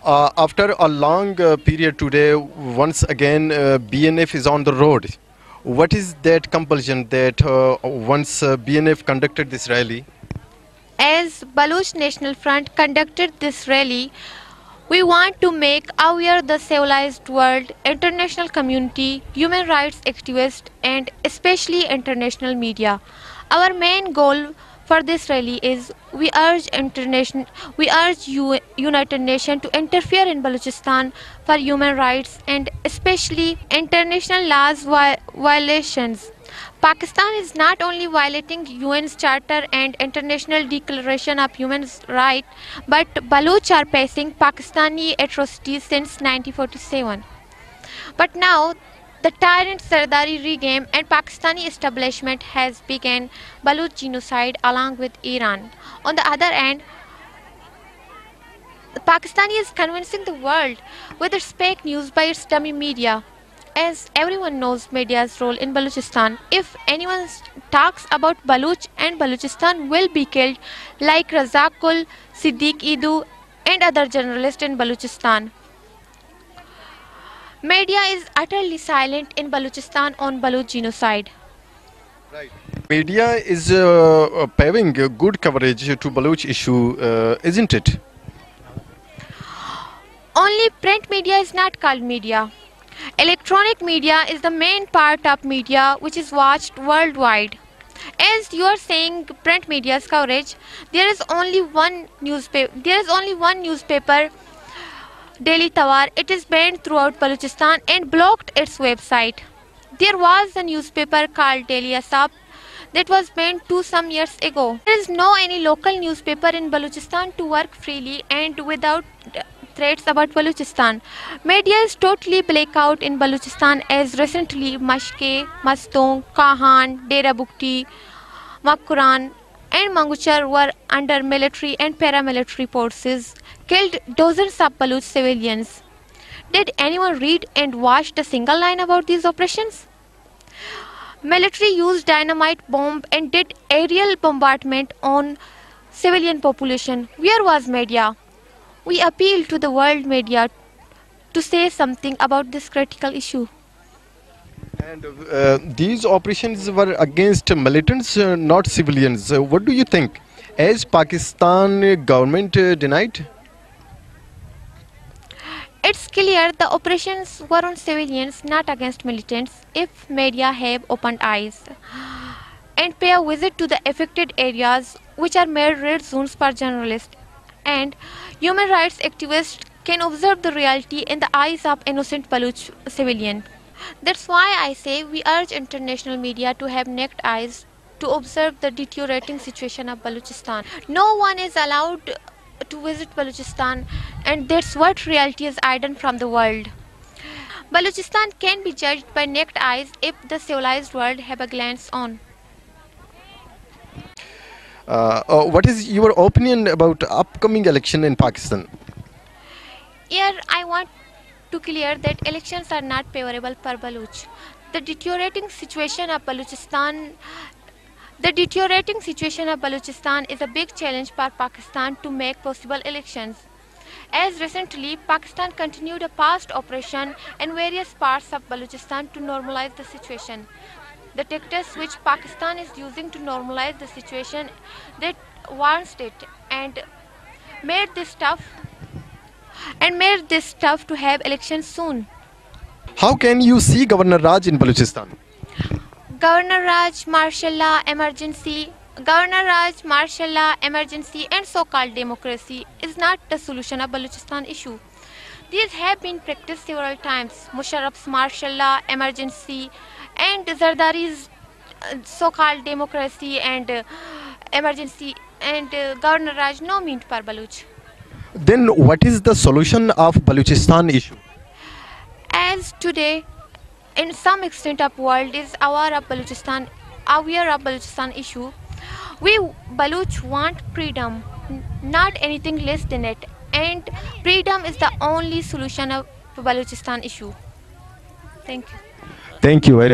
After a long period today, once again BNF is on the road. What is that compulsion that once BNF conducted this rally? As Baloch National Front conducted this rally, we want to make aware the civilized world, international community, human rights activists, and especially international media. Our main goal for this rally is we urge United Nations to interfere in Balochistan for human rights and especially international laws violations. Pakistan is not only violating UN's Charter and International Declaration of Human Rights, but Baloch are facing Pakistani atrocities since 1947. But now, the tyrant Sardari regime and Pakistani establishment has begun Baloch genocide along with Iran. On the other hand, Pakistani is convincing the world with its fake news by its dummy media. As everyone knows media's role in Balochistan, if anyone talks about Baloch and Balochistan will be killed like Razakul, Siddiq Idu and other journalists in Balochistan. Media is utterly silent in Balochistan on Baloch genocide. Right. Media is paving good coverage to Baloch issue, isn't it? Only print media is not called media. Electronic media is the main part of media which is watched worldwide. As you are saying print media's coverage, there is only one newspaper, Daily Tawar. It is banned throughout Balochistan and blocked its website. There was a newspaper called Daily Asab that was banned some years ago. There is no any local newspaper in Balochistan to work freely and without threats about Balochistan. Media is totally blackout in Balochistan as recently Mashke, Mastong, Kahan, Dera Bukti, Makuran and Manguchar were under military and paramilitary forces, killed dozens of Baloch civilians. Did anyone read and watch a single line about these operations? Military used dynamite bomb and did aerial bombardment on civilian population. Where was media? We appeal to the world media to say something about this critical issue. And these operations were against militants, not civilians. What do you think? As Pakistan government denied? It's clear the operations were on civilians, not against militants. If media have opened eyes and pay a visit to the affected areas, which are made red zones for journalists, and human rights activists can observe the reality in the eyes of innocent Baloch civilian. That's why I say we urge international media to have naked eyes to observe the deteriorating situation of Balochistan. No one is allowed to visit Balochistan, and that's what reality is hidden from the world. Balochistan can be judged by naked eyes if the civilized world have a glance on. What is your opinion about upcoming election in Pakistan? Here I want to clear that elections are not favorable for Baloch. The deteriorating situation of Balochistan is a big challenge for Pakistan to make possible elections. As recently, Pakistan continued a past operation in various parts of Balochistan to normalize the situation. The tactics which Pakistan is using to normalize the situation that warrants it and made this tough to have elections soon. How can you see Governor Raj in Balochistan? Governor Raj, martial law, emergency and so-called democracy is not the solution of Balochistan issue. These have been practiced several times. Musharraf's martial law, emergency and Zardari's so-called democracy and emergency and Governor Raj no mean for Baloch. Then what is the solution of Balochistan issue? As today, in some extent of world is aware of Balochistan issue, we Baloch want freedom, not anything less than it, and freedom is the only solution of Balochistan issue. Thank you. Thank you very much.